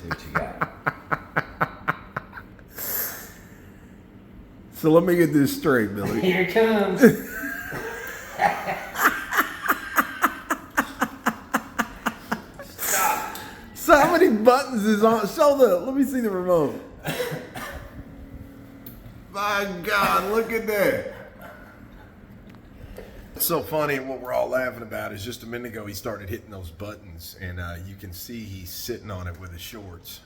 see what you got. So let me get this straight, Billy. Here it comes. Stop. So how many buttons is on? Show let me see the remote. My God, look at that. It's so funny, and what we're all laughing about is just a minute ago he started hitting those buttons, and you can see he's sitting on it with his shorts.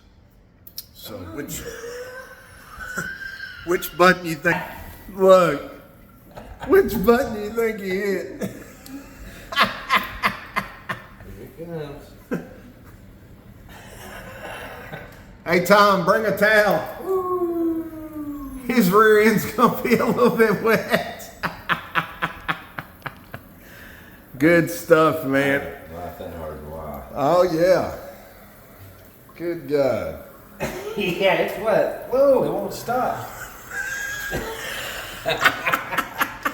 So which button you think? Look, which button do you think he hit? Here it comes. Hey Tom, bring a towel. His rear end's gonna be a little bit wet. Good stuff, man. Laugh that hard in a while. Oh yeah. Good God. Yeah, it's wet. Whoa, it won't stop.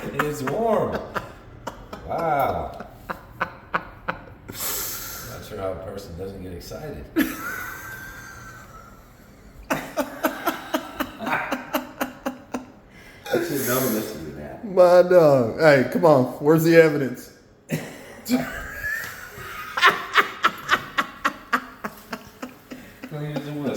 It's warm. Wow. Not sure how a person doesn't get excited. I should have known this would be that. My dog. Hey, come on. Where's the evidence? Clean as a whistle.